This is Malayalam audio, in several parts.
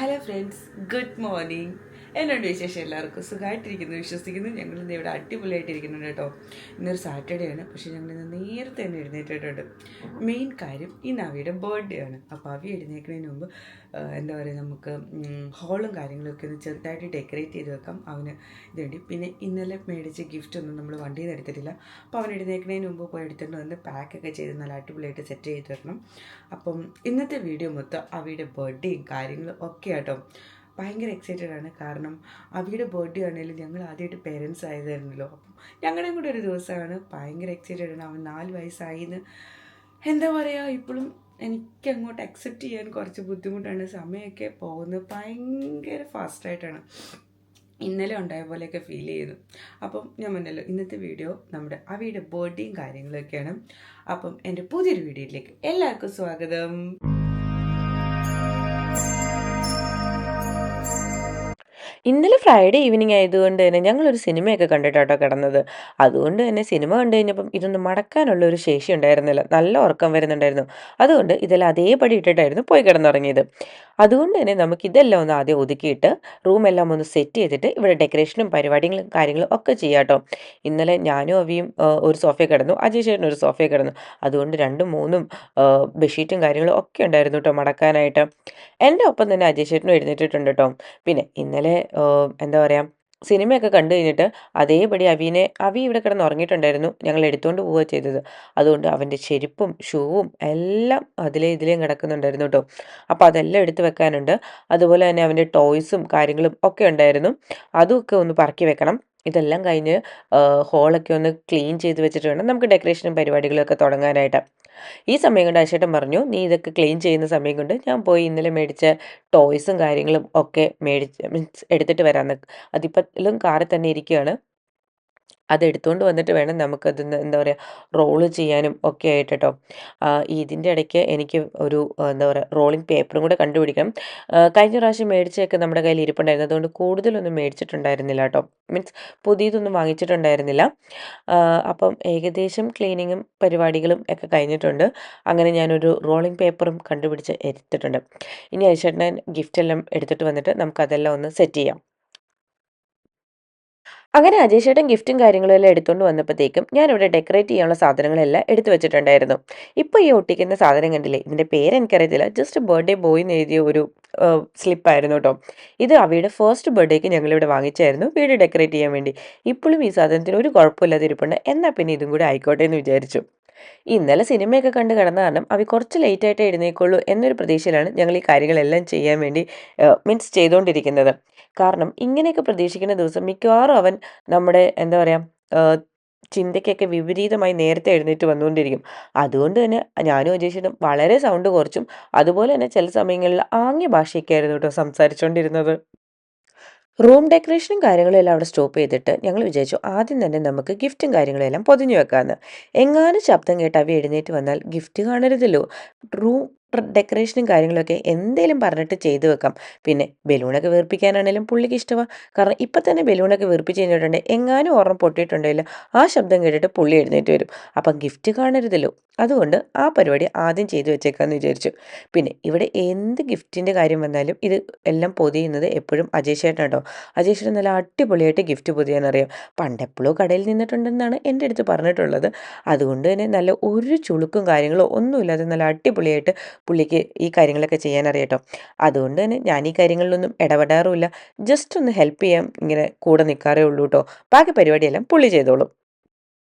Hello friends, good morning. എന്നോട് വിശേഷം എല്ലാവർക്കും സുഖമായിട്ടിരിക്കുന്നു വിശ്വസിക്കുന്നു. ഞങ്ങൾ ഇന്ന് ഇവിടെ അടിപൊളിയായിട്ടിരിക്കുന്നുണ്ട് കേട്ടോ. ഇന്നൊരു സാറ്റർഡേ ആണ്, പക്ഷേ ഞങ്ങൾ ഇന്ന് നേരത്തെ തന്നെ എഴുന്നേറ്റിട്ടുണ്ട്. മെയിൻ കാര്യം ഇന്ന് അവിയുടെ ബർത്ത്ഡേ ആണ്. അപ്പോൾ അവി എഴുന്നേൽക്കുന്നതിന് മുമ്പ് എന്താ പറയുക, നമുക്ക് ഹോളും കാര്യങ്ങളൊക്കെ ഒന്ന് ചെറുതായിട്ട് ഡെക്കറേറ്റ് ചെയ്ത് വെക്കാം അവന് ഇതുണ്ട്. പിന്നെ ഇന്നലെ മേടിച്ച ഗിഫ്റ്റ് ഒന്നും നമ്മൾ വണ്ടിയിൽ നിന്ന് എടുത്തിട്ടില്ല. അപ്പോൾ അവൻ എഴുന്നേൽക്കുന്നതിന് മുമ്പ് പോയി എടുത്തിട്ട് വന്ന് പാക്കൊക്കെ ചെയ്ത് നല്ല അടിപൊളിയായിട്ട് സെറ്റ് ചെയ്ത് വെക്കണം. അപ്പം ഇന്നത്തെ വീഡിയോ മൊത്തം അവിയുടെ ബർത്ത്ഡേയും കാര്യങ്ങളും ഒക്കെ ആട്ടോ. ഭയങ്കര എക്സൈറ്റഡ് ആണ്. കാരണം അവിയുടെ ബർത്ത്ഡേ ആണെങ്കിലും ഞങ്ങൾ ആദ്യമായിട്ട് പേരൻസ് ആയതായിരുന്നല്ലോ. അപ്പം ഞങ്ങളുടെയും കൂടെ ഒരു ദിവസമാണ്. ഭയങ്കര എക്സൈറ്റഡ് ആണ്. അവൻ 4 വയസ്സായിന്ന് എന്താ പറയുക, ഇപ്പോഴും എനിക്കങ്ങോട്ട് അക്സെപ്റ്റ് ചെയ്യാൻ കുറച്ച് ബുദ്ധിമുട്ടാണ്. സമയമൊക്കെ പോകുന്നത് ഭയങ്കര ഫാസ്റ്റായിട്ടാണ്. ഇന്നലെ ഉണ്ടായ പോലെയൊക്കെ ഫീൽ ചെയ്യുന്നു. അപ്പം ഞാൻ പറഞ്ഞല്ലോ, ഇന്നത്തെ വീഡിയോ നമ്മുടെ അവിയുടെ ബർത്ത്ഡേയും കാര്യങ്ങളൊക്കെയാണ്. അപ്പം എൻ്റെ പുതിയൊരു വീഡിയോയിലേക്ക് എല്ലാവർക്കും സ്വാഗതം. ഇന്നലെ ഫ്രൈഡേ ഈവനിങ് ആയതുകൊണ്ട് തന്നെ ഞങ്ങളൊരു സിനിമയൊക്കെ കണ്ടിട്ടാട്ടോ കിടന്നത്. അതുകൊണ്ട് തന്നെ സിനിമ കണ്ടു കഴിഞ്ഞപ്പം ഇതൊന്നും മടക്കാനുള്ള ഒരു ശേഷി ഉണ്ടായിരുന്നില്ല. നല്ല ഉറക്കം വരുന്നുണ്ടായിരുന്നു. അതുകൊണ്ട് ഇതെല്ലാം അതേപടി ഇട്ടിട്ടായിരുന്നു പോയി കിടന്നുറങ്ങിയത്. അതുകൊണ്ട് തന്നെ നമുക്കിതെല്ലാം ഒന്ന് ആദ്യം ഒതുക്കിയിട്ട് റൂമെല്ലാം ഒന്ന് സെറ്റ് ചെയ്തിട്ട് ഇവിടെ ഡെക്കറേഷനും പരിപാടികളും കാര്യങ്ങളും ഒക്കെ ചെയ്യാം കേട്ടോ. ഇന്നലെ ഞാനും അവിയും ഒരു സോഫയിൽ കിടന്നു, അജയ് ചേട്ടനും ഒരു സോഫയിൽ കിടന്നു. അതുകൊണ്ട് 2ഉം 3ഉം ബെഡ്ഷീറ്റും കാര്യങ്ങളും ഒക്കെ ഉണ്ടായിരുന്നു കേട്ടോ മടക്കാനായിട്ട്. എൻ്റെ ഒപ്പം തന്നെ അജയ് ചേട്ടനും എഴുന്നേറ്റിട്ടുണ്ട് കേട്ടോ. പിന്നെ ഇന്നലെ എന്താ പറയുക, സിനിമയൊക്കെ കണ്ടു കഴിഞ്ഞിട്ട് അതേപടി അവി ഇവിടെ കിടന്ന് ഉറങ്ങിയിട്ടുണ്ടായിരുന്നു. ഞങ്ങൾ എടുത്തുകൊണ്ട് പോവുക ചെയ്തത്. അതുകൊണ്ട് അവൻ്റെ ചെരുപ്പും ഷൂവും എല്ലാം ഇതിലേയും കിടക്കുന്നുണ്ടായിരുന്നു കേട്ടോ. അപ്പോൾ അതെല്ലാം എടുത്ത് വെക്കാനുണ്ട്. അതുപോലെ തന്നെ അവൻ്റെ ടോയ്സും കാര്യങ്ങളും ഒക്കെ ഉണ്ടായിരുന്നു. അതുമൊക്കെ ഒന്ന് പറക്കി വെക്കണം. ഇതെല്ലാം കഴിഞ്ഞ് ഹോളൊക്കെ ഒന്ന് ക്ലീൻ ചെയ്ത് വെച്ചിട്ട് വേണം നമുക്ക് ഡെക്കറേഷനും പരിപാടികളൊക്കെ തുടങ്ങാനായിട്ട്. ഈ സമയം കൊണ്ട് അശേട്ടൻ പറഞ്ഞു, നീ ഇതൊക്കെ ക്ലീൻ ചെയ്യുന്ന സമയം കൊണ്ട് ഞാൻ പോയി ഇന്നലെ മേടിച്ച ടോയ്സും കാര്യങ്ങളും ഒക്കെ മീൻസ് എടുത്തിട്ട് വരാമെന്ന്. അതിപ്പോഴും കാറിൽ തന്നെ ഇരിക്കുകയാണ്. അതെടുത്തുകൊണ്ട് വന്നിട്ട് വേണം നമുക്കത് എന്താ പറയുക, റോള് ചെയ്യാനും ഒക്കെ ആയിട്ട് കേട്ടോ. ഇതിൻ്റെ ഇടയ്ക്ക് എനിക്ക് ഒരു എന്താ പറയുക, റോളിംഗ് പേപ്പറും കൂടെ കണ്ടുപിടിക്കണം. കഴിഞ്ഞ പ്രാവശ്യം മേടിച്ചൊക്കെ നമ്മുടെ കയ്യിൽ ഇരിപ്പുണ്ടായിരുന്നു. അതുകൊണ്ട് കൂടുതലൊന്നും മേടിച്ചിട്ടുണ്ടായിരുന്നില്ല കേട്ടോ. മീൻസ് പുതിയതൊന്നും വാങ്ങിച്ചിട്ടുണ്ടായിരുന്നില്ല. അപ്പം ഏകദേശം ക്ലീനിങ്ങും പരിപാടികളും ഒക്കെ കഴിഞ്ഞിട്ടുണ്ട്. അങ്ങനെ ഞാനൊരു റോളിംഗ് പേപ്പറും കണ്ടുപിടിച്ച് എടുത്തിട്ടുണ്ട്. ഇനി അയച്ചേട്ടൻ ഗിഫ്റ്റ് എല്ലാം എടുത്തിട്ട് വന്നിട്ട് നമുക്കതെല്ലാം ഒന്ന് സെറ്റ് ചെയ്യാം. അങ്ങനെ അജയ് ചേട്ടൻ ഗിഫ്റ്റും കാര്യങ്ങളും എല്ലാം എടുത്തുകൊണ്ട് വന്നപ്പോഴത്തേക്കും ഞാനിവിടെ ഡെക്കറേറ്റ് ചെയ്യാനുള്ള സാധനങ്ങളെല്ലാം എടുത്തു വെച്ചിട്ടുണ്ടായിരുന്നു. ഇപ്പോൾ ഈ ഒട്ടിക്കുന്ന സാധനം കണ്ടില്ലേ, ഇതിൻ്റെ പേര് എനിക്കറിയത്തില്ല. ജസ്റ്റ് ബർത്ത്ഡേ ബോയ് എന്ന് എഴുതിയ ഒരു സ്ലിപ്പായിരുന്നു കേട്ടോ. ഇത് അവയുടെ ഫസ്റ്റ് ബർത്ത്ഡേക്ക് ഞങ്ങളിവിടെ വാങ്ങിച്ചായിരുന്നു വീട് ഡെക്കറേറ്റ് ചെയ്യാൻ വേണ്ടി. ഇപ്പോഴും ഈ സാധനത്തിന് ഒരു കുഴപ്പമില്ലാതെ ഇരിപ്പുണ്ട്. എന്നാൽ പിന്നെ ഇതും കൂടി ആയിക്കോട്ടെ എന്ന് വിചാരിച്ചു. ഇന്നലെ സിനിമയൊക്കെ കണ്ട് കിടന്ന കാരണം അവ കുറച്ച് ലേറ്റായിട്ടേ എഴുന്നേക്കുള്ളൂ എന്നൊരു പ്രതീക്ഷയിലാണ് ഞങ്ങൾ ഈ കാര്യങ്ങളെല്ലാം ചെയ്യാൻ വേണ്ടി മീൻസ് ചെയ്തുകൊണ്ടിരിക്കുന്നത്. കാരണം ഇങ്ങനെയൊക്കെ പ്രതീക്ഷിക്കുന്ന ദിവസം മിക്കവാറും അവൻ നമ്മുടെ എന്താ പറയുക, ചിന്തയ്ക്കൊക്കെ വിപരീതമായി നേരത്തെ എഴുന്നേറ്റ് വന്നുകൊണ്ടിരിക്കും. അതുകൊണ്ട് തന്നെ ഞാനും അജേഷിനും വളരെ സൗണ്ട് കുറച്ചും അതുപോലെ തന്നെ ചില സമയങ്ങളിൽ ആംഗ്യ ഭാഷയൊക്കെയായിരുന്നു കേട്ടോ സംസാരിച്ചുകൊണ്ടിരുന്നത്. റൂം ഡെക്കറേഷനും കാര്യങ്ങളും എല്ലാം അവിടെ സ്റ്റോപ്പ് ചെയ്തിട്ട് ഞങ്ങൾ വിചാരിച്ചു ആദ്യം തന്നെ നമുക്ക് ഗിഫ്റ്റും കാര്യങ്ങളും എല്ലാം പൊതിഞ്ഞു വെക്കാമെന്ന്. എങ്ങാനും ശബ്ദം കേട്ട് അവ എഴുന്നേറ്റ് വന്നാൽ ഗിഫ്റ്റ് കാണരുതല്ലോ. റൂം ഡെക്കറേഷനും കാര്യങ്ങളൊക്കെ എന്തേലും പറഞ്ഞിട്ട് ചെയ്തു വെക്കാം. പിന്നെ ബലൂണൊക്കെ വീർപ്പിക്കാനാണെങ്കിലും പുള്ളിക്ക് ഇഷ്ടമാണ്. കാരണം ഇപ്പം തന്നെ ബലൂണൊക്കെ വീർപ്പിച്ച് കഴിഞ്ഞിട്ടുണ്ട്, എങ്ങാനും ഓർമ്മ പൊട്ടിയിട്ടുണ്ടെങ്കിൽ ആ ശബ്ദം കേട്ടിട്ട് പുള്ളി എഴുന്നേറ്റ് വരും. അപ്പം ഗിഫ്റ്റ് കാണരുതല്ലോ. അതുകൊണ്ട് ആ പരിപാടി ആദ്യം ചെയ്തു വെച്ചേക്കാമെന്ന് വിചാരിച്ചു. പിന്നെ ഇവിടെ എന്ത് ഗിഫ്റ്റിൻ്റെ കാര്യം വന്നാലും ഇത് എല്ലാം പൊതിയുന്നത് എപ്പോഴും അജയ് ചേട്ടൻ കേട്ടോ. അജയ് ചേട്ടൻ നല്ല അടിപൊളിയായിട്ട് ഗിഫ്റ്റ് പൊതിയാനറിയാം. പണ്ടെപ്പോഴും കടയിൽ നിന്നിട്ടുണ്ടെന്നാണ് എൻ്റെ അടുത്ത് പറഞ്ഞിട്ടുള്ളത്. അതുകൊണ്ട് തന്നെ നല്ല ഒരു ചുളുക്കും കാര്യങ്ങളോ ഒന്നുമില്ലാതെ നല്ല അടിപൊളിയായിട്ട് പുള്ളിക്ക് ഈ കാര്യങ്ങളൊക്കെ ചെയ്യാനറിയാം കേട്ടോ. അതുകൊണ്ട് തന്നെ ഞാൻ ഈ കാര്യങ്ങളിലൊന്നും ഇടപെടാറുമില്ല. ജസ്റ്റ് ഒന്ന് ഹെൽപ്പ് ചെയ്യാൻ ഇങ്ങനെ കൂടെ നിൽക്കാറേ ഉള്ളൂ കേട്ടോ. ബാക്കി പരിപാടിയെല്ലാം പുള്ളി ചെയ്തോളും.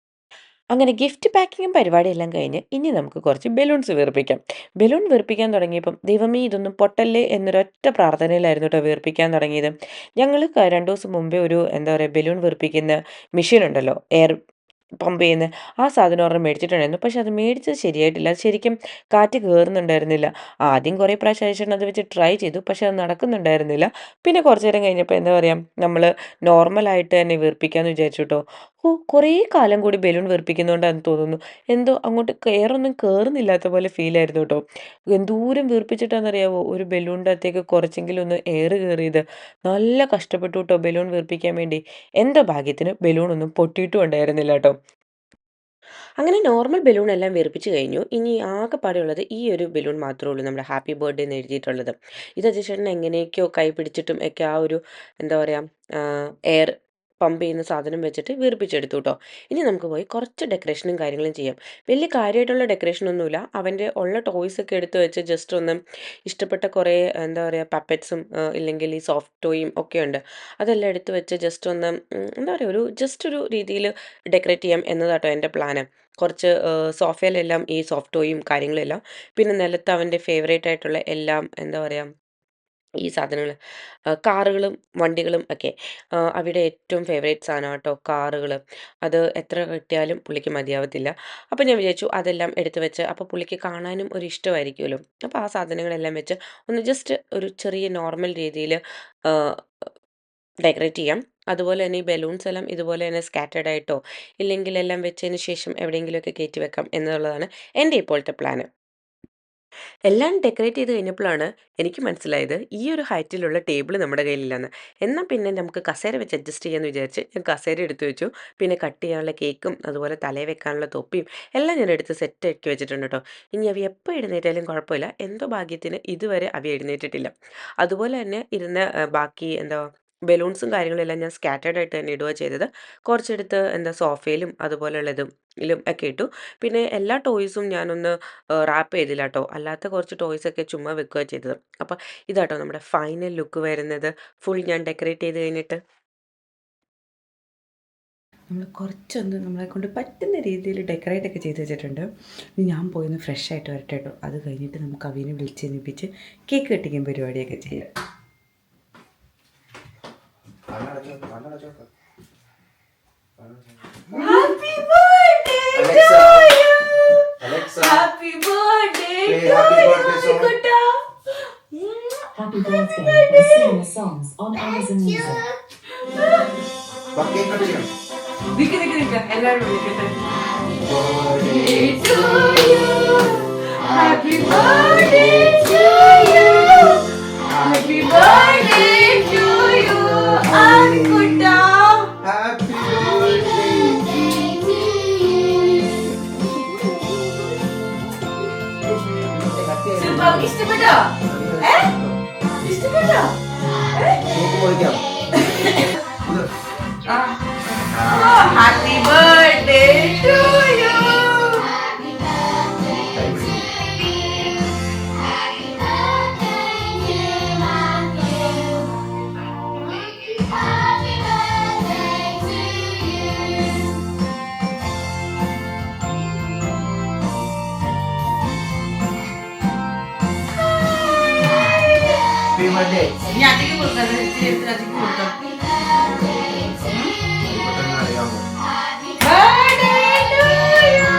അങ്ങനെ ഗിഫ്റ്റ് പാക്കിങ്ങും പരിപാടിയെല്ലാം കഴിഞ്ഞ് ഇനി നമുക്ക് കുറച്ച് ബലൂൺസ് വീർപ്പിക്കാം. ബലൂൺ വീർപ്പിക്കാൻ തുടങ്ങിയപ്പം ദൈവമേ ഇതൊന്നും പൊട്ടല്ലേ എന്നൊരൊറ്റ പ്രാർത്ഥനയിലായിരുന്നു കേട്ടോ വീർപ്പിക്കാൻ തുടങ്ങിയത്. ഞങ്ങൾ 2 ദിവസം മുമ്പേ ഒരു എന്താ പറയുക, ബലൂൺ വീർപ്പിക്കുന്ന മെഷീൻ ഉണ്ടല്ലോ, എയർ പമ്പ് ചെയ്യുന്ന ആ സാധനം ഒരെണ്ണം മേടിച്ചിട്ടുണ്ടായിരുന്നു. പക്ഷെ അത് മേടിച്ചത് ശരിയായിട്ടില്ല. അത് ശരിക്കും കാറ്റ് കയറുന്നുണ്ടായിരുന്നില്ല. ആദ്യം കുറേ പ്രാവശ്യം അയച്ചിട്ട് അത് വെച്ച് ട്രൈ ചെയ്തു, പക്ഷെ അത് നടക്കുന്നുണ്ടായിരുന്നില്ല. പിന്നെ കുറച്ച് നേരം കഴിഞ്ഞപ്പോൾ എന്താ പറയുക, നമ്മൾ നോർമലായിട്ട് തന്നെ വീർപ്പിക്കാമെന്ന് വിചാരിച്ചു കേട്ടോ. കുറേ കാലം കൂടി ബലൂൺ വീർപ്പിക്കുന്നതുകൊണ്ടാണെന്ന് തോന്നുന്നു എന്തോ അങ്ങോട്ട് എയറൊന്നും കയറുന്നില്ലാത്ത പോലെ ഫീലായിരുന്നു കേട്ടോ. എന്തോരം വീർപ്പിച്ചിട്ടാണെന്നറിയാവോ ഒരു ബലൂണിൻ്റെ അകത്തേക്ക് കുറച്ചെങ്കിലും ഒന്ന് എയർ കയറിയത്. നല്ല കഷ്ടപ്പെട്ടു കേട്ടോ ബലൂൺ വീർപ്പിക്കാൻ വേണ്ടി. എന്തോ ഭാഗ്യത്തിന് ബലൂണൊന്നും പൊട്ടിയിട്ടും ഉണ്ടായിരുന്നില്ല കേട്ടോ. അങ്ങനെ നോർമൽ ബലൂൺ എല്ലാം വീർപ്പിച്ച് കഴിഞ്ഞു. ഇനി ആകെപ്പാടെയുള്ളത് ഈ ഒരു ബലൂൺ മാത്രമേ ഉള്ളൂ, നമ്മുടെ ഹാപ്പി ബർത്ത്ഡേ എന്ന് എഴുതിയിട്ടുള്ളത്. ഇത് അജയ് ചേട്ടൻ എങ്ങനെയൊക്കെയോ കൈ പിടിച്ചിട്ടും ഒക്കെ ആ ഒരു എന്താ പറയുക, എയർ പമ്പ് ചെയ്യുന്ന സാധനം വെച്ചിട്ട് വീർപ്പിച്ചെടുത്തു കേട്ടോ. ഇനി നമുക്ക് പോയി കുറച്ച് ഡെക്കറേഷനും കാര്യങ്ങളും ചെയ്യാം. വലിയ കാര്യമായിട്ടുള്ള ഡെക്കറേഷനൊന്നുമില്ല. അവൻ്റെ ഉള്ള ടോയ്സ് ഒക്കെ എടുത്ത് വെച്ച് ജസ്റ്റ് ഒന്ന് ഇഷ്ടപ്പെട്ട കുറേ എന്താ പറയുക പപ്പറ്റ്സും ഇല്ലെങ്കിൽ ഈ സോഫ്റ്റ് ടോയും ഒക്കെ ഉണ്ട്. അതെല്ലാം എടുത്ത് വെച്ച് ജസ്റ്റ് ഒന്ന് എന്താ പറയുക ഒരു ജസ്റ്റ് ഒരു രീതിയിൽ ഡെക്കറേറ്റ് ചെയ്യാം എന്നതാട്ടോ എൻ്റെ പ്ലാന്. കുറച്ച് സോഫയിലെല്ലാം ഈ സോഫ്റ്റ് ടോയും കാര്യങ്ങളും എല്ലാം, പിന്നെ നിലത്ത് അവൻ്റെ ഫേവറേറ്റ് ആയിട്ടുള്ള എല്ലാം എന്താ പറയുക ഈ സാധനങ്ങൾ, കാറുകളും വണ്ടികളും ഒക്കെ അവിടെ ഏറ്റവും ഫേവറേറ്റ് സാധനം കേട്ടോ കാറുകൾ. അത് എത്ര കിട്ടിയാലും പുള്ളിക്ക് മതിയാവത്തില്ല. അപ്പോൾ ഞാൻ വിചാരിച്ചു അതെല്ലാം എടുത്ത് വെച്ച്, അപ്പോൾ പുള്ളിക്ക് കാണാനും ഒരു ഇഷ്ടമായിരിക്കുമല്ലോ. അപ്പോൾ ആ സാധനങ്ങളെല്ലാം വെച്ച് ഒന്ന് ജസ്റ്റ് ഒരു ചെറിയ നോർമൽ രീതിയിൽ ഡെക്കറേറ്റ് ചെയ്യാം. അതുപോലെ തന്നെ ഈ ബലൂൺസ് എല്ലാം ഇതുപോലെ തന്നെ സ്കാറ്റേഡ് ആയിട്ടോ ഇല്ലെങ്കിൽ എല്ലാം വെച്ചതിന് ശേഷം എവിടെയെങ്കിലുമൊക്കെ കയറ്റി വെക്കാം എന്നുള്ളതാണ് എൻ്റെ ഇപ്പോഴത്തെ പ്ലാന്. എല്ലാം ഡെക്കറേറ്റ് ചെയ്ത് കഴിഞ്ഞപ്പോഴാണ് എനിക്ക് മനസ്സിലായത് ഈ ഒരു ഹൈറ്റിലുള്ള ടേബിൾ നമ്മുടെ കയ്യിലില്ലെന്ന്. എന്നാൽ പിന്നെ നമുക്ക് കസേര വെച്ച് അഡ്ജസ്റ്റ് ചെയ്യാമെന്ന് വിചാരിച്ച് ഞാൻ കസേര എടുത്തു വെച്ചു. പിന്നെ കട്ട് ചെയ്യാനുള്ള കേക്കും അതുപോലെ തലയിൽ വെക്കാനുള്ള തൊപ്പിയും എല്ലാം ഞാൻ എടുത്ത് സെറ്റ് ആക്കി വെച്ചിട്ടുണ്ട് കേട്ടോ. ഇനി അവ എപ്പോൾ എഴുന്നേറ്റാലും കുഴപ്പമില്ല. എന്തോ ഭാഗ്യത്തിന് ഇതുവരെ അവ എഴുന്നേറ്റിട്ടില്ല. അതുപോലെ തന്നെ ഇരുന്ന ബാക്കി എന്താ ബലൂൺസും കാര്യങ്ങളും എല്ലാം ഞാൻ സ്കാറ്റേഡ് ആയിട്ട് തന്നെ ഇടുക ചെയ്തത്. കുറച്ചെടുത്ത് എന്താ സോഫയിലും അതുപോലെയുള്ളതും ലും ഒക്കെ ഇട്ടു. പിന്നെ എല്ലാ ടോയ്സും ഞാനൊന്ന് റാപ്പ് ചെയ്തില്ല കേട്ടോ. അല്ലാത്ത കുറച്ച് ടോയ്സൊക്കെ ചുമ്മാ വെക്കുക ചെയ്തത്. അപ്പോൾ ഇതാട്ടോ നമ്മുടെ ഫൈനൽ ലുക്ക് വരുന്നത്, ഫുൾ ഞാൻ ഡെക്കറേറ്റ് ചെയ്ത് കഴിഞ്ഞിട്ട്. നമ്മൾ കുറച്ചൊന്ന് നമ്മളെ കൊണ്ട് പറ്റുന്ന രീതിയിൽ ഡെക്കറേറ്റ് ഒക്കെ ചെയ്ത് വെച്ചിട്ടുണ്ട്. ഇനി ഞാൻ പോയിന്ന് ഫ്രഷ് ആയിട്ട് വരട്ടെ കേട്ടോ. അത് കഴിഞ്ഞിട്ട് നമുക്ക് അവനെ വിളിച്ചെന്നിപ്പിച്ച് കേക്ക് കട്ടിക്കും പരിപാടിയൊക്കെ ചെയ്യാം. Happy birthday Alexa, to you. Alexa, Happy birthday play to happy you, birthday song. Kutta. Happy birthday and sing the songs on Amazon Music. Pakai kacang. നിക്ക് എല്ലാവരും വിളിക്കട്ടെ. Birthday To you. Happy birthday to you. Happy birthday to you, Kutta. Happy birthday. സിൽവാക്ക് ഇഷ്ടപ്പെട്ടോ? ഇഷ്ടപ്പെട്ടോ? Ini muridnya. Happy birthday to you. Happy birthday. ഇനി അധികം കൊടുക്കാം, ഇച്ചിരി എടുത്ത് അധികം കൊടുക്കാം. Ikutan അറിയാമോ? Birthday to you.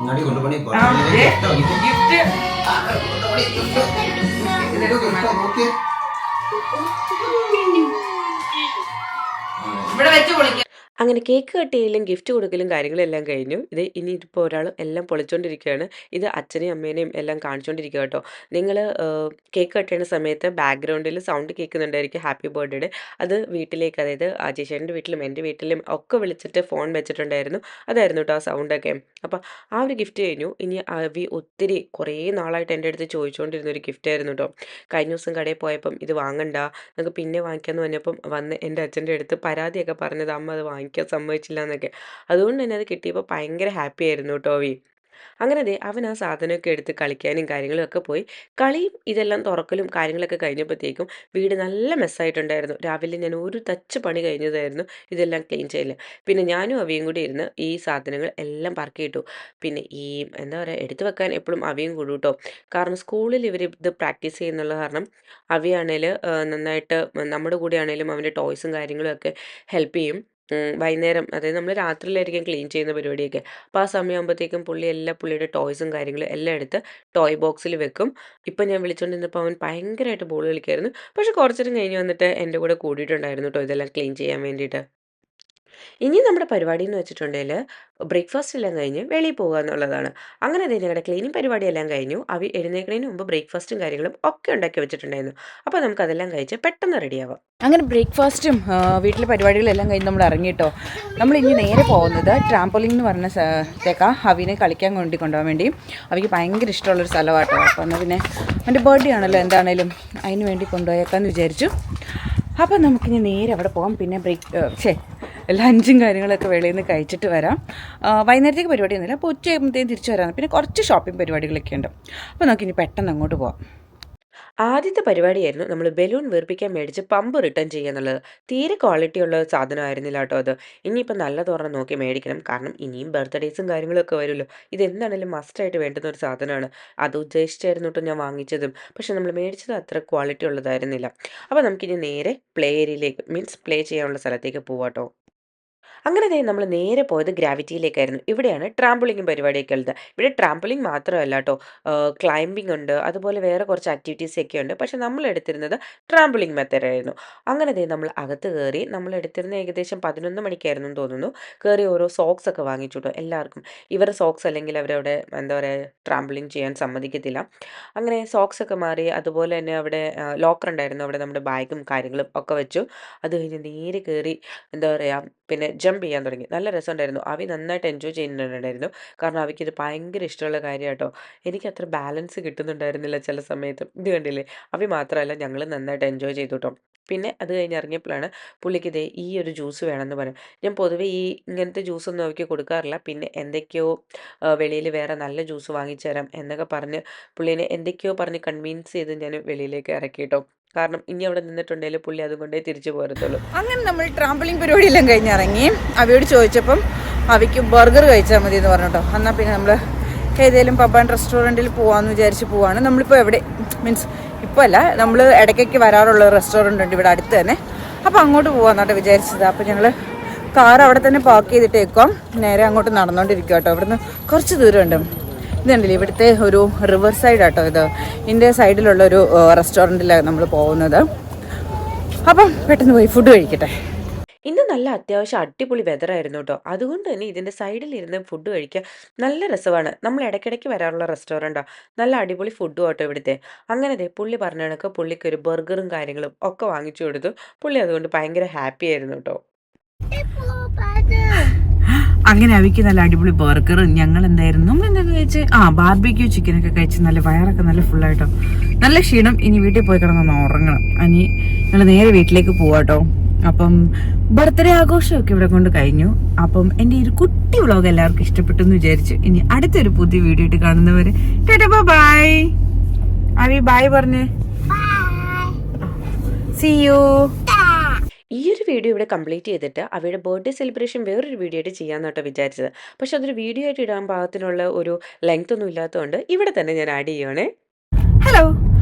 Ngadi കൊണ്ടുപോണി ആ, ദേ, gift. ഇതെടുക്ക് മാറ്റി. ഓക്കേ. ഇവിടെ വെച്ച് പൊളിക്കാം. അങ്ങനെ കേക്ക് കട്ട് ചെയ്യലും ഗിഫ്റ്റ് കൊടുക്കലും കാര്യങ്ങളെല്ലാം കഴിഞ്ഞു. ഇത് ഇനി ഇതിപ്പോൾ ഒരാൾ എല്ലാം പൊളിച്ചുകൊണ്ടിരിക്കുകയാണ്. ഇത് അച്ഛനെയും അമ്മേനെയും എല്ലാം കാണിച്ചുകൊണ്ടിരിക്കുക കേട്ടോ. നിങ്ങൾ കേക്ക് കട്ട് ചെയ്യുന്ന സമയത്ത് ബാക്ക്ഗ്രൗണ്ടിൽ സൗണ്ട് കേൾക്കുന്നുണ്ടായിരിക്കും ഹാപ്പി ബർത്ത്ഡേ. അത് വീട്ടിലേക്ക്, അതായത് ചേച്ചേൻ്റെ വീട്ടിലും എൻ്റെ വീട്ടിലും ഒക്കെ വിളിച്ചിട്ട് ഫോൺ വെച്ചിട്ടുണ്ടായിരുന്നു. അതായിരുന്നു കേട്ടോ ആ സൗണ്ടൊക്കെ. അപ്പോൾ ആ ഒരു ഗിഫ്റ്റ് കഴിഞ്ഞു. ഇനി ഒത്തിരി കുറേ നാളായിട്ട് എൻ്റെ അടുത്ത് ചോദിച്ചുകൊണ്ടിരുന്ന ഒരു ഗിഫ്റ്റ് ആയിരുന്നു കേട്ടോ. കഴിഞ്ഞ ദിവസം കടയിൽ പോയപ്പം ഇത് വാങ്ങണ്ട, നമുക്ക് പിന്നെ വാങ്ങിക്കാമെന്ന് പറഞ്ഞപ്പം വന്ന് എൻ്റെ അച്ഛൻ്റെ അടുത്ത് പരാതിയൊക്കെ പറഞ്ഞത് അമ്മ അത് വാങ്ങിക്കാൻ സമ്മതിച്ചില്ല എന്നൊക്കെ. അതുകൊണ്ട് തന്നെ അത് കിട്ടിയപ്പോൾ ഭയങ്കര ഹാപ്പി ആയിരുന്നു കേട്ടോ അവി. അങ്ങനെ ദേ അവൻ ആ സാധനമൊക്കെ എടുത്ത് കളിക്കാനും കാര്യങ്ങളും ഒക്കെ പോയി. കളിയും ഇതെല്ലാം തുറക്കലും കാര്യങ്ങളൊക്കെ കഴിഞ്ഞപ്പോഴത്തേക്കും വീട് നല്ല മെസ്സായിട്ടുണ്ടായിരുന്നു. രാവിലെ ഞാൻ ഒരു ടച്ച് പണി കഴിഞ്ഞതായിരുന്നു ഇതെല്ലാം ക്ലീൻ ചെയ്യല്. പിന്നെ ഞാനും അവിയും കൂടി ഇരുന്ന് ഈ സാധനങ്ങൾ എല്ലാം പറക്കിയിട്ടു. പിന്നെ ഈ എന്താ പറയുക എടുത്തു വെക്കാൻ എപ്പോഴും അവിയും കൂടും കേട്ടോ. കാരണം സ്കൂളിൽ ഇവർ ഇത് പ്രാക്ടീസ് ചെയ്യുന്നുള്ള കാരണം അവിയാണേൽ നന്നായിട്ട് നമ്മുടെ കൂടെ ആണെങ്കിലും അവൻ്റെ ടോയ്സും കാര്യങ്ങളും ഒക്കെ ഹെൽപ്പ് ചെയ്യും. വൈകുന്നേരം, അതായത് നമ്മൾ രാത്രിയിലായിരിക്കും ക്ലീൻ ചെയ്യുന്ന പരിപാടിയൊക്കെ. അപ്പോൾ ആ സമയമാകുമ്പോഴത്തേക്കും പുള്ളിയുടെ ടോയ്സും കാര്യങ്ങളും എല്ലാം എടുത്ത് ടോയ് ബോക്സിൽ വെക്കും. ഇപ്പം ഞാൻ വിളിച്ചുകൊണ്ടിരുന്നപ്പോൾ അവൻ ഭയങ്കരമായിട്ട് ബോൾ കളിക്കായിരുന്നു. പക്ഷേ കുറച്ച് നേരം കഴിഞ്ഞ് വന്നിട്ട് എൻ്റെ കൂടെ കൂടിയിട്ടുണ്ടായിരുന്നു കേട്ടോ ഇതെല്ലാം ക്ലീൻ ചെയ്യാൻ വേണ്ടിയിട്ട്. ഇനി നമ്മുടെ പരിപാടി എന്ന് വെച്ചിട്ടുണ്ടെങ്കിൽ ബ്രേക്ക്ഫാസ്റ്റ് എല്ലാം കഴിഞ്ഞ് വെളിയിൽ പോകുക എന്നുള്ളതാണ്. അങ്ങനെ ദേ ഞങ്ങളുടെ ക്ലീനിങ് പരിപാടിയെല്ലാം കഴിഞ്ഞു. എഴുന്നേൽക്കുന്നതിന് മുമ്പ് ബ്രേക്ക്ഫാസ്റ്റും കാര്യങ്ങളും ഒക്കെ ഉണ്ടാക്കി വെച്ചിട്ടുണ്ടായിരുന്നു. അപ്പോൾ നമുക്കതെല്ലാം കഴിച്ച് പെട്ടെന്ന് റെഡിയാവാം. അങ്ങനെ ബ്രേക്ക്ഫാസ്റ്റും വീട്ടിലെ പരിപാടികളെല്ലാം കഴിഞ്ഞ് നമ്മൾ ഇറങ്ങിയിട്ടോ. നമ്മൾ ഇനി നേരെ പോകുന്നത് ട്രാംപോലിൻ എന്ന് പറഞ്ഞ സ്ഥലത്തേക്കാണ് അവിനെ കളിക്കാൻ കൊണ്ടുപോകാൻ വേണ്ടി. അവയ്ക്ക് ഭയങ്കര ഇഷ്ടമുള്ളൊരു സ്ഥലമാട്ടോ. അപ്പോൾ എന്നാൽ പിന്നെ അവൻ്റെ ബർത്ത്ഡേ ആണല്ലോ, എന്താണേലും അതിന് വേണ്ടി കൊണ്ടുപോയേക്കാമെന്ന് വിചാരിച്ചു. അപ്പം നമുക്കിനി നേരെ അവിടെ പോകാം. പിന്നെ ലഞ്ചും കാര്യങ്ങളൊക്കെ വെളിയിൽ നിന്ന് കഴിച്ചിട്ട് വരാം. വൈകുന്നേരത്തേക്ക് പരിപാടിയൊന്നുമില്ല, അപ്പോൾ ഉച്ചയാകുമ്പോഴത്തേക്കും തിരിച്ചു വരാം. പിന്നെ കുറച്ച് ഷോപ്പിംഗ് പരിപാടികളൊക്കെ ഉണ്ട്. അപ്പോൾ നമുക്കിനി പെട്ടെന്ന് അങ്ങോട്ട് പോകാം. ആദ്യത്തെ പരിപാടിയായിരുന്നു നമ്മൾ ബലൂൺ വീർപ്പിക്കാൻ മേടിച്ച് പമ്പ് റിട്ടേൺ ചെയ്യുക എന്നുള്ളത്. തീരെ ക്വാളിറ്റി ഉള്ള സാധനമായിരുന്നില്ല കേട്ടോ അത്. ഇനിയിപ്പോൾ നല്ല തുറന്ന് നോക്കി മേടിക്കണം, കാരണം ഇനിയും ബർത്ത്ഡേസും കാര്യങ്ങളൊക്കെ വരുമല്ലോ. ഇതെന്താണെങ്കിലും മസ്റ്റായിട്ട് വേണ്ടുന്ന ഒരു സാധനമാണ്. അത് ഉദ്ദേശിച്ചായിരുന്നു കേട്ടോ ഞാൻ വാങ്ങിച്ചതും. പക്ഷെ നമ്മൾ മേടിച്ചത് അത്ര ക്വാളിറ്റി ഉള്ളതായിരുന്നില്ല. അപ്പോൾ നമുക്കിനി നേരെ പ്ലേ ഏരിയയിലേക്ക്, മീൻസ് പ്ലേ ചെയ്യാനുള്ള സ്ഥലത്തേക്ക് പോവാട്ടോ. അങ്ങനെ നമ്മൾ നേരെ പോയത് ഗ്രാവിറ്റിയിലേക്കായിരുന്നു. ഇവിടെയാണ് ട്രാംപോളിനും പരിപാടിയൊക്കെ ഉള്ളത്. ഇവിടെ ട്രാംപോളിൻ മാത്രമല്ല കേട്ടോ, ക്ലൈംബിംഗ് ഉണ്ട്, അതുപോലെ വേറെ കുറച്ച് ആക്ടിവിറ്റീസ് ഒക്കെ ഉണ്ട്. പക്ഷെ നമ്മൾ എടുത്തിരുന്നത് ട്രാംപോളിൻ മെത്തേഡായിരുന്നു. അങ്ങനെ നമ്മൾ അകത്ത് കയറി. നമ്മൾ എടുത്തിരുന്ന ഏകദേശം 11 മണിക്കായിരുന്നു എന്ന് തോന്നുന്നു. കയറി ഓരോ സോക്സ് ഒക്കെ വാങ്ങിച്ചു കേട്ടോ എല്ലാവർക്കും. ഇവരുടെ സോക്സ് അല്ലെങ്കിൽ അവരവിടെ എന്താ പറയുക ട്രാംപോളിൻ ചെയ്യാൻ സമ്മതിക്കത്തില്ല. അങ്ങനെ സോക്സ് ഒക്കെ മാറി. അതുപോലെ തന്നെ അവിടെ ലോക്കർ ഉണ്ടായിരുന്നു, അവിടെ നമ്മുടെ ബാഗും കാര്യങ്ങളും ഒക്കെ വെച്ചു. അത് കഴിഞ്ഞ് നേരെ കയറി എന്താ പറയുക പിന്നെ ജമ്പ് ചെയ്യാൻ തുടങ്ങി. നല്ല രസമുണ്ടായിരുന്നു. അവി നന്നായിട്ട് എൻജോയ് ചെയ്യുന്നുണ്ടായിരുന്നു. കാരണം അവയ്ക്കിത് ഭയങ്കര ഇഷ്ടമുള്ള കാര്യം കേട്ടോ. എനിക്ക് അത്ര ബാലൻസ് കിട്ടുന്നുണ്ടായിരുന്നില്ല ചില സമയത്ത്. ഇത് കണ്ടില്ലേ, അവി മാത്രമല്ല ഞങ്ങൾ നന്നായിട്ട് എൻജോയ് ചെയ്തു കേട്ടോ. പിന്നെ അത് കഴിഞ്ഞ് ഇറങ്ങിയപ്പോഴാണ് പുള്ളിക്ക് ഇതേ ഈ ഒരു ജ്യൂസ് വേണമെന്ന് പറഞ്ഞു. ഞാൻ പൊതുവേ ഇങ്ങനത്തെ ജ്യൂസൊന്നും അവയ്ക്ക് കൊടുക്കാറില്ല. പിന്നെ എന്തൊക്കെയോ വെളിയിൽ വേറെ നല്ല ജ്യൂസ് വാങ്ങിച്ചു തരാം എന്നൊക്കെ പറഞ്ഞ് പുള്ളീനെ എന്തൊക്കെയോ പറഞ്ഞ് കൺവിൻസ് ചെയ്ത് ഞാൻ വെളിയിലേക്ക് ഇറക്കി കേട്ടോ. കാരണം ഇനി അവിടെ നിന്നിട്ടുണ്ടെങ്കിൽ പുള്ളി അതുകൊണ്ടേ തിരിച്ചു പോരത്തുള്ളൂ. അങ്ങനെ നമ്മൾ ട്രാംപോളിൻ പരിപാടിയെല്ലാം കഴിഞ്ഞിറങ്ങി. അവയോട് ചോദിച്ചപ്പം അവയ്ക്ക് ബർഗർ കഴിച്ചാൽ മതി എന്ന് പറഞ്ഞു കേട്ടോ. എന്നാൽ പിന്നെ നമ്മൾ ഏതെങ്കിലും പബ് ആൻഡ് റെസ്റ്റോറൻറ്റിൽ പോകാമെന്ന് വിചാരിച്ച് പോവാണ്. നമ്മളിപ്പോൾ എവിടെ മീൻസ് ഇപ്പോൾ അല്ല, നമ്മൾ ഇടയ്ക്കൊക്കെ വരാറുള്ള റെസ്റ്റോറൻ്റ് ഉണ്ട് ഇവിടെ അടുത്ത് തന്നെ. അപ്പോൾ അങ്ങോട്ട് പോകാമെന്നാട്ടോ വിചാരിച്ചത്. അപ്പോൾ ഞങ്ങൾ കാർ അവിടെ തന്നെ പാർക്ക് ചെയ്തിട്ടേക്കാം. നേരെ അങ്ങോട്ട് നടന്നുകൊണ്ടിരിക്കുക കേട്ടോ. ഇവിടുന്ന് കുറച്ച് ദൂരമുണ്ട്. ഇതുണ്ടല്ലേ ഇവിടുത്തെ ഒരു റിവർ സൈഡ് ആട്ടോ ഇത്. ഇതിൻ്റെ സൈഡിലുള്ളൊരു റെസ്റ്റോറൻറ്റിലാണ് നമ്മൾ പോകുന്നത്. അപ്പം പെട്ടെന്ന് പോയി ഫുഡ് കഴിക്കട്ടെ. ഇന്ന് നല്ല അത്യാവശ്യം അടിപൊളി വെതറായിരുന്നു കേട്ടോ. അതുകൊണ്ട് തന്നെ ഇതിൻ്റെ സൈഡിലിരുന്ന് ഫുഡ് കഴിക്കാൻ നല്ല രസമാണ്. നമ്മൾ ഇടയ്ക്കിടയ്ക്ക് വരാറുള്ള റെസ്റ്റോറൻറ്റാണ്. നല്ല അടിപൊളി ഫുഡും കേട്ടോ ഇവിടുത്തെ. അങ്ങനെ പുള്ളി പറഞ്ഞ കണക്ക് പുള്ളിക്ക് ഒരു ബർഗറും കാര്യങ്ങളും ഒക്കെ വാങ്ങിച്ചു കൊടുത്തു. പുള്ളി അതുകൊണ്ട് ഭയങ്കര ഹാപ്പി ആയിരുന്നു കേട്ടോ. അങ്ങനെ അവയ്ക്ക് നല്ല അടിപൊളി ബർഗർ. ഞങ്ങൾ എന്താ കഴിച്ച് ബാർബിക്യൂ ചിക്കനൊക്കെ കഴിച്ച് നല്ല വയറൊക്കെ നല്ല ഫുള്ളായിട്ടോ. നല്ല ക്ഷീണം. ഇനി വീട്ടിൽ പോയി കിടന്നൊന്ന് ഉറങ്ങണം. ഇനി ഞങ്ങൾ നേരെ വീട്ടിലേക്ക് പോവാട്ടോ. അപ്പം ബർത്ത്ഡേ ആഘോഷമൊക്കെ ഇവിടെ കൊണ്ട് കഴിഞ്ഞു. അപ്പം എൻ്റെ ഈ ഒരു കുട്ടി വ്ളോഗ് എല്ലാവർക്കും ഇഷ്ടപ്പെട്ടു എന്ന് വിചാരിച്ചു. ഇനി അടുത്തൊരു പുതിയ വീഡിയോ ആയിട്ട് കാണുന്നവരെ ബൈ. അവി ബൈ പറഞ്ഞേ. See you. ഈ ഒരു വീഡിയോ ഇവിടെ കംപ്ലീറ്റ് ചെയ്തിട്ട് അവയുടെ ബർത്ത്ഡേ സെലിബ്രേഷൻ വേറൊരു വീഡിയോ ആയിട്ട് ചെയ്യാമെന്ന് കേട്ടോ വിചാരിച്ചത്. പക്ഷെ അതൊരു വീഡിയോ ആയിട്ട് ഇടാൻ പാകത്തിനുള്ള ഒരു ലെങ്ത് ഒന്നും ഇല്ലാത്തതുകൊണ്ട് ഇവിടെ തന്നെ ഞാൻ ആഡ് ചെയ്യുവാണേ. ഹലോ,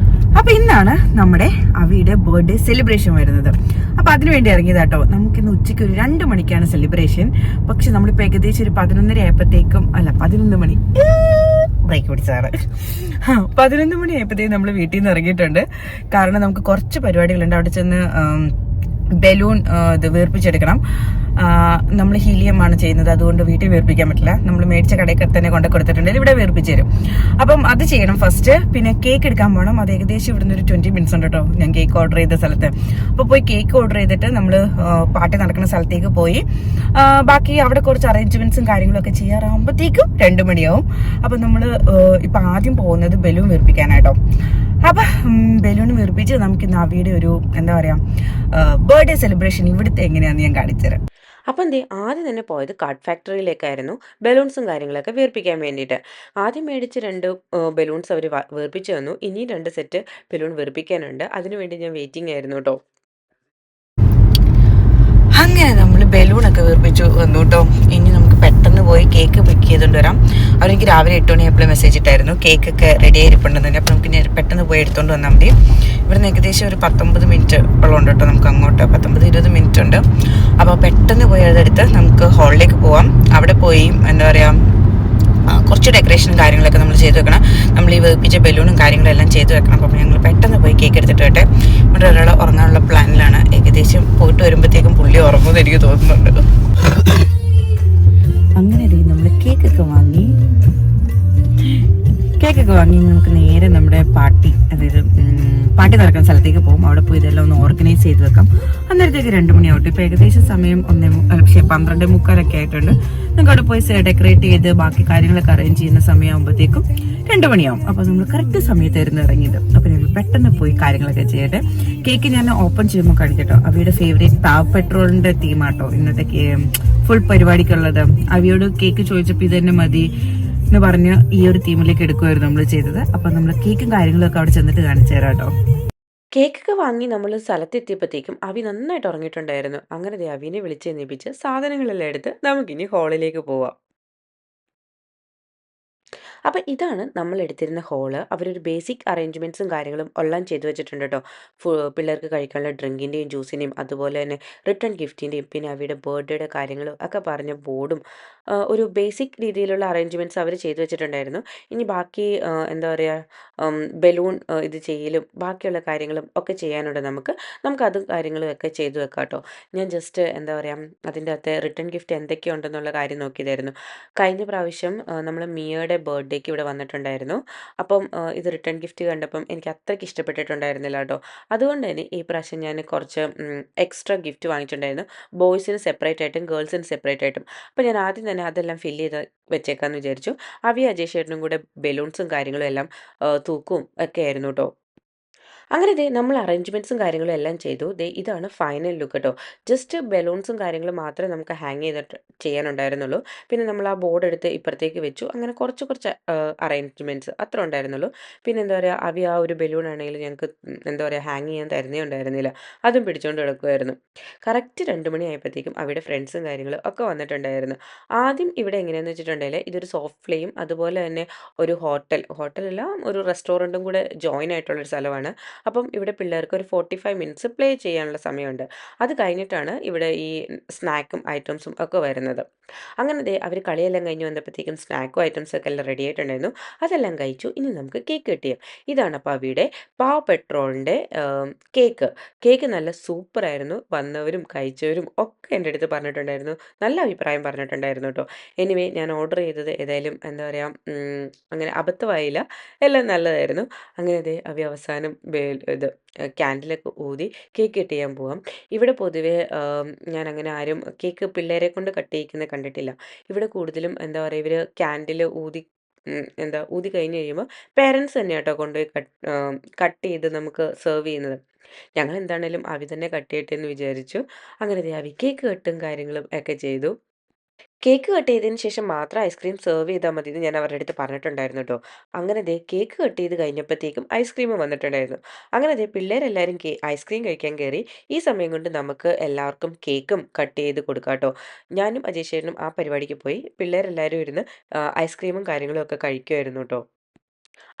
അപ്പൊ ഇന്നാണ് നമ്മുടെ അവയുടെ ബർത്ത്ഡേ സെലിബ്രേഷൻ വരുന്നത്. അപ്പൊ അതിനുവേണ്ടി ഇറങ്ങിയതാട്ടോ. നമുക്കിന്ന് ഉച്ചയ്ക്ക് ഒരു 2 മണിക്കാണ് സെലിബ്രേഷൻ. പക്ഷെ നമ്മളിപ്പോൾ ഏകദേശം ഒരു 11:30 ആയപ്പോഴത്തേക്കും 11 മണി ബ്രേക്ക് പിടിച്ചാണ്. 11 മണി ആയപ്പോഴത്തേക്കും നമ്മൾ വീട്ടിൽ നിന്ന് ഇറങ്ങിയിട്ടുണ്ട്. കാരണം നമുക്ക് കുറച്ച് പരിപാടികളുണ്ട്. അവിടെ ചെന്ന് ബലൂൺ ഇത് വീർപ്പിച്ചെടുക്കണം. നമ്മൾ ഹീലിയം ആണ് ചെയ്യുന്നത്, അതുകൊണ്ട് വീട്ടിൽ വീർപ്പിക്കാൻ പറ്റില്ല. നമ്മൾ മേടിച്ച കടയിൽ തന്നെ കൊണ്ട് കൊടുത്തിട്ടുണ്ടെങ്കിൽ ഇവിടെ വീർപ്പിച്ച് തരും. അപ്പം അത് ചെയ്യണം ഫസ്റ്റ്. പിന്നെ കേക്ക് എടുക്കാൻ പോകണം. അത് ഏകദേശം ഇവിടുന്ന് ഒരു 20 മിനിറ്റ്സ് ഉണ്ട് കേട്ടോ ഞാൻ കേക്ക് ഓർഡർ ചെയ്ത സ്ഥലത്ത്. അപ്പോൾ പോയി കേക്ക് ഓർഡർ ചെയ്തിട്ട് നമ്മൾ പാർട്ടി നടക്കുന്ന സ്ഥലത്തേക്ക് പോയി ബാക്കി അവിടെ കുറച്ച് അറേഞ്ച്മെന്റ്സും കാര്യങ്ങളൊക്കെ ചെയ്യാറാകുമ്പോഴത്തേക്കും 2 മണിയാവും. അപ്പം നമ്മൾ ഇപ്പം ആദ്യം പോകുന്നത് ബലൂൺ വീർപ്പിക്കാനായിട്ടോ. അപ്പം ബലൂൺ വീർപ്പിച്ച് നമുക്ക് നവിയുടെ ഒരു എന്താ പറയുക ബർത്ത്ഡേ സെലിബ്രേഷൻ ഇവിടുത്തെ എങ്ങനെയാണെന്ന് ഞാൻ കാണിച്ചുതരാം. അപ്പം ആദ്യം തന്നെ പോയത് കാർഡ് ഫാക്ടറിയിലേക്കായിരുന്നു ബലൂൺസും കാര്യങ്ങളൊക്കെ വീർപ്പിക്കാൻ വേണ്ടിയിട്ട്. ആദ്യം മേടിച്ച് 2 ബലൂൺസ് അവർ വീർപ്പിച്ച് തന്നു. ഇനി 2 സെറ്റ് ബലൂൺ വീർപ്പിക്കാനുണ്ട്. അതിനുവേണ്ടി ഞാൻ വെയിറ്റിംഗ് ആയിരുന്നു കേട്ടോ. അങ്ങനെ നമ്മൾ ബലൂണൊക്കെ വീർപ്പിച്ചു വന്നു കേട്ടോ. ഇനി നമുക്ക് പെട്ടെന്ന് പോയി കേക്ക് പിക്ക് ചെയ്തുകൊണ്ട് വരാം. അവരെനിക്ക് രാവിലെ 8 മണിയായപ്പോൾ മെസ്സേജ് ഇട്ടായിരുന്നു കേക്കൊക്കെ റെഡി ആയിരിപ്പുണ്ടെന്ന്. അപ്പോൾ നമുക്ക് പെട്ടെന്ന് പോയി എടുത്തുകൊണ്ട് വന്നാൽ മതി. ഇവിടുന്ന് ഏകദേശം ഒരു 19 മിനിറ്റ് ഉള്ളതുണ്ട് കേട്ടോ നമുക്ക് അങ്ങോട്ട്. 19-20 മിനിറ്റ് ഉണ്ട്. അപ്പോൾ പെട്ടെന്ന് പോയി അതെടുത്ത് നമുക്ക് ഹാളിലേക്ക് പോവാം. അവിടെ പോയി എന്താ പറയുക കുറച്ച് ഡെക്കറേഷനും കാര്യങ്ങളൊക്കെ നമ്മൾ ചെയ്ത് വെക്കണം. നമ്മൾ ഈ വേർപ്പിച്ച ബലൂണും കാര്യങ്ങളും എല്ലാം ചെയ്ത് വെക്കണം. അപ്പോൾ ഞങ്ങൾ പെട്ടെന്ന് പോയി കേക്ക് എടുത്തിട്ട് വരട്ടെ. ഇവിടെ ഒരാൾ ഉറങ്ങാനുള്ള പ്ലാനിലാണ്. ഏകദേശം പോയിട്ട് വരുമ്പോഴത്തേക്കും പുള്ളി ഉറങ്ങുമെന്ന് എനിക്ക് തോന്നുന്നുണ്ട്. അങ്ങനെ നമ്മൾ കേക്കൊക്കെ വാങ്ങി നമുക്ക് നേരെ നമ്മുടെ പാർട്ടി, അതായത് പാർട്ടി നടക്കുന്ന സ്ഥലത്തേക്ക് പോകും. അവിടെ പോയി ഇതെല്ലാം ഒന്ന് ഓർഗനൈസ് ചെയ്ത് വെക്കാം. അന്നേരത്തേക്ക് 2 മണിയാവട്ടെ. ഇപ്പൊ ഏകദേശം സമയം 12:45 ആയിട്ടുണ്ട്. നമുക്ക് അവിടെ പോയി ഡെക്കറേറ്റ് ചെയ്ത് ബാക്കി കാര്യങ്ങളൊക്കെ അറേഞ്ച് ചെയ്യുന്ന സമയമാകുമ്പോഴത്തേക്കും 2 മണിയാവും. അപ്പൊ നമ്മൾ കറക്റ്റ് സമയത്തായിരുന്നു ഇറങ്ങിയത്. അപ്പൊ ഞങ്ങൾ പെട്ടെന്ന് പോയി കാര്യങ്ങളൊക്കെ ചെയ്യട്ടെ. കേക്ക് ഞാൻ ഓപ്പൺ ചെയ്യുമ്പോൾ കാണിക്കട്ടോ. അവയുടെ ഫേവറേറ്റ് പാവ് പെട്രോളിന്റെ തീമാട്ടോ ഇന്നത്തെ ഫുൾ പരിപാടിക്കുള്ളത്. അവയോട് കേക്ക് ചോദിച്ചപ്പോൾ ഇത് തന്നെ മതി എന്ന് പറഞ്ഞ് ഈ ഒരു തീമിലേക്ക് എടുക്കുമായിരുന്നു നമ്മൾ ചെയ്തത്. അപ്പൊ നമ്മൾ കേക്കും കാര്യങ്ങളൊക്കെ അവിടെ ചെന്നിട്ട് കാണിച്ചു തരാം കേട്ടോ. കേക്കൊക്കെ വാങ്ങി നമ്മൾ സ്ഥലത്തെത്തിയപ്പോഴത്തേക്കും അവി നന്നായിട്ട് ഉറങ്ങിയിട്ടുണ്ടായിരുന്നു. അങ്ങനെ അവിനെ വിളിച്ചെന്നിപ്പിച്ച് സാധനങ്ങളെല്ലാം എടുത്ത് നമുക്കിനി ഹാളിലേക്ക് പോവാം. അപ്പം ഇതാണ് നമ്മൾ എടുത്തിരുന്ന ഹോള്. അവരൊരു ബേസിക് അറേഞ്ച്മെൻറ്റ്സും കാര്യങ്ങളും എല്ലാം ചെയ്തു വെച്ചിട്ടുണ്ട് കേട്ടോ. പിള്ളേർക്ക് കഴിക്കാനുള്ള ഡ്രിങ്കിൻ്റെയും ജ്യൂസിൻ്റെയും അതുപോലെ തന്നെ റിട്ടേൺ ഗിഫ്റ്റിൻ്റെയും പിന്നെ അവരുടെ ബർത്ത്ഡേയുടെ കാര്യങ്ങളും ഒക്കെ പറഞ്ഞ ബോർഡും ഒരു ബേസിക് രീതിയിലുള്ള അറേഞ്ച്മെൻറ്റ്സ് അവർ ചെയ്തു വെച്ചിട്ടുണ്ടായിരുന്നു. ഇനി ബാക്കി എന്താ പറയുക, ബലൂൺ ഇത് ചെയ്യലും ബാക്കിയുള്ള കാര്യങ്ങളും ഒക്കെ ചെയ്യാനുണ്ട്. നമുക്കത് കാര്യങ്ങളും ഒക്കെ ചെയ്തു വെക്കാം കേട്ടോ. ഞാൻ ജസ്റ്റ് എന്താ പറയുക, അതിൻ്റെ അകത്തെ റിട്ടേൺ ഗിഫ്റ്റ് എന്തൊക്കെയുണ്ടെന്നുള്ള കാര്യം നോക്കിയതായിരുന്നു. കഴിഞ്ഞ പ്രാവശ്യം നമ്മൾ മിയയുടെ ബർത്ത്ഡേക്ക് ഇവിടെ വന്നിട്ടുണ്ടായിരുന്നു. അപ്പം ഇത് റിട്ടേൺ ഗിഫ്റ്റ് കണ്ടപ്പം എനിക്ക് അത്രയ്ക്ക് ഇഷ്ടപ്പെട്ടിട്ടുണ്ടായിരുന്നില്ല കേട്ടോ. അതുകൊണ്ട് തന്നെ ഈ പ്രാവശ്യം ഞാൻ കുറച്ച് എക്സ്ട്രാ ഗിഫ്റ്റ് വാങ്ങിച്ചിട്ടുണ്ടായിരുന്നു. ബോയ്സിന് സെപ്പറേറ്റ് ആയിട്ടും ഗേൾസിന് സെപ്പറേറ്റ് ആയിട്ടും. അപ്പോൾ ഞാൻ ആദ്യം തന്നെ അതെല്ലാം ഫില്ല് ചെയ്ത് വെച്ചേക്കാമെന്ന് വിചാരിച്ചു. അജയ് ചേട്ടനും കൂടെ ബലൂൺസും കാര്യങ്ങളും എല്ലാം തൂക്കും ഒക്കെ ആയിരുന്നു കേട്ടോ. അങ്ങനെ നമ്മൾ അറേഞ്ച്മെൻറ്റ്സും കാര്യങ്ങളും എല്ലാം ചെയ്തു. ഇതാണ് ഫൈനൽ ലുക്ക് കേട്ടോ. ജസ്റ്റ് ബലൂൺസും കാര്യങ്ങളും മാത്രമേ നമുക്ക് ഹാങ് ചെയ്തിട്ട് ചെയ്യാനുണ്ടായിരുന്നുള്ളൂ. പിന്നെ നമ്മൾ ആ ബോർഡ് എടുത്ത് ഇപ്പുറത്തേക്ക് വെച്ചു. അങ്ങനെ കുറച്ച് അറേഞ്ച്മെൻറ്റ്സ് അത്ര ഉണ്ടായിരുന്നുള്ളൂ. പിന്നെ എന്താ പറയുക, ആ ഒരു ബലൂൺ ആണെങ്കിൽ ഞങ്ങൾക്ക് എന്താ പറയുക ഹാങ് ചെയ്യാൻ തരുന്നേ ഉണ്ടായിരുന്നില്ല. അതും പിടിച്ചുകൊണ്ട് കിടക്കുമായിരുന്നു. കറക്റ്റ് 2 മണി ആയപ്പോഴത്തേക്കും അവിടെ ഫ്രണ്ട്സും കാര്യങ്ങളും ഒക്കെ വന്നിട്ടുണ്ടായിരുന്നു. ആദ്യം ഇവിടെ എങ്ങനെയാണെന്ന് വെച്ചിട്ടുണ്ടെങ്കിൽ ഇതൊരു സോഫ്റ്റ് പ്ലേയും അതുപോലെ തന്നെ ഒരു ഹോട്ടലല്ല, ഒരു റെസ്റ്റോറൻറ്റും കൂടെ ജോയിൻ ആയിട്ടുള്ളൊരു സ്ഥലമാണ്. അപ്പം ഇവിടെ പിള്ളേർക്ക് ഒരു 45 മിനിറ്റ്സ് പ്ലേ ചെയ്യാനുള്ള സമയമുണ്ട്. അത് കഴിഞ്ഞിട്ടാണ് ഇവിടെ ഈ സ്നാക്കും ഐറ്റംസും ഒക്കെ വരുന്നത്. അങ്ങനെ അവർ കളിയെല്ലാം കഴിഞ്ഞ് വന്നപ്പോഴത്തേക്കും സ്നാക്കും ഐറ്റംസൊക്കെ എല്ലാം റെഡി ആയിട്ടുണ്ടായിരുന്നു. അതെല്ലാം കഴിച്ചു. ഇനി നമുക്ക് കേക്ക് കട്ട് ചെയ്യാം. ഇതാണ് അപ്പോൾ അവിടെ പാവ് പെട്രോളിൻ്റെ കേക്ക് നല്ല സൂപ്പറായിരുന്നു. വന്നവരും കഴിച്ചവരും ഒക്കെ എൻ്റെ അടുത്ത് പറഞ്ഞിട്ടുണ്ടായിരുന്നു, നല്ല അഭിപ്രായം പറഞ്ഞിട്ടുണ്ടായിരുന്നു കേട്ടോ. എനിവേ ഞാൻ ഓർഡർ ചെയ്തത് ഏതായാലും എന്താ പറയുക, അങ്ങനെ അബദ്ധമായില്ല, എല്ലാം നല്ലതായിരുന്നു. അങ്ങനെ അവസാനം ഇത് ക്യാൻഡിലൊക്കെ ഊതി കേക്ക് കട്ട് ചെയ്യാൻ പോവാം. ഇവിടെ പൊതുവേ ഞാൻ അങ്ങനെ ആരും കേക്ക് പിള്ളേരെ കൊണ്ട് കട്ട് ചെയ്യിക്കുന്നത് കണ്ടിട്ടില്ല. ഇവിടെ കൂടുതലും എന്താ പറയുക, ഇവർ ക്യാൻഡിൽ ഊതി കഴിഞ്ഞ് കഴിയുമ്പോൾ പേരൻസ് തന്നെ കേട്ടോ കൊണ്ടുപോയി കട്ട് ചെയ്ത് നമുക്ക് സെർവ് ചെയ്യുന്നത്. ഞങ്ങൾ എന്താണേലും അവി തന്നെ കട്ട് ചെയ്യട്ടെ എന്ന് വിചാരിച്ചു. അങ്ങനെ അവി കേക്ക് കട്ടും കാര്യങ്ങളും ഒക്കെ ചെയ്തു. കേക്ക് കട്ട് ചെയ്തതിന് ശേഷം മാത്രം ഐസ്ക്രീം സെർവ് ചെയ്താൽ മതി എന്ന് ഞാൻ അവരുടെ അടുത്ത് പറഞ്ഞിട്ടുണ്ടായിരുന്നു കേട്ടോ. അങ്ങനെ കേക്ക് കട്ട് ചെയ്ത് കഴിഞ്ഞപ്പോഴത്തേക്കും ഐസ്ക്രീം വന്നിട്ടുണ്ടായിരുന്നു. അങ്ങനെ പിള്ളേരെല്ലാവരും ഐസ്ക്രീം കഴിക്കാൻ കയറി. ഈ സമയം കൊണ്ട് നമുക്ക് എല്ലാവർക്കും കേക്കും കട്ട് ചെയ്ത് കൊടുക്കാം കേട്ടോ. ഞാനും അജയ് ചേട്ടനും ആ പരിപാടിക്ക് പോയി. പിള്ളേരെല്ലാവരും ഇരുന്ന് ഐസ്ക്രീമും കാര്യങ്ങളും ഒക്കെ കഴിക്കുമായിരുന്നു കേട്ടോ.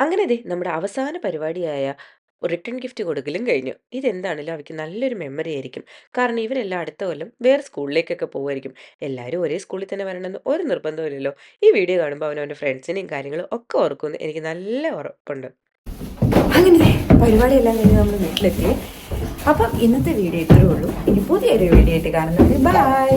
അങ്ങനെ നമ്മുടെ അവസാന പരിപാടിയായ റിട്ടേൺ ഗിഫ്റ്റ് കൊടുക്കലും കഴിഞ്ഞു. ഇതെന്താണെങ്കിലും അവർക്ക് നല്ലൊരു മെമ്മറി ആയിരിക്കും. കാരണം ഇവരെല്ലാം അടുത്ത കൊല്ലം വേറെ സ്കൂളിലേക്കൊക്കെ പോകുമായിരിക്കും. എല്ലാവരും ഒരേ സ്കൂളിൽ തന്നെ വരണമെന്ന് ഒരു നിർബന്ധമില്ലല്ലോ. ഈ വീഡിയോ കാണുമ്പോൾ അവനവൻ്റെ ഫ്രണ്ട്സിനെയും കാര്യങ്ങളും ഒക്കെ ഓർക്കുമെന്ന് എനിക്ക് നല്ല ഉറപ്പുണ്ട്. അങ്ങനെ പരിപാടിയെല്ലാം കഴിഞ്ഞ് നമ്മൾ വീട്ടിലെത്തി. അപ്പം ഇന്നത്തെ വീഡിയോ ഇത്രയേ ഉള്ളൂ. ഇനി പുതിയൊരു വീഡിയോ ആയിട്ട് കാണുന്നത്. ബൈ.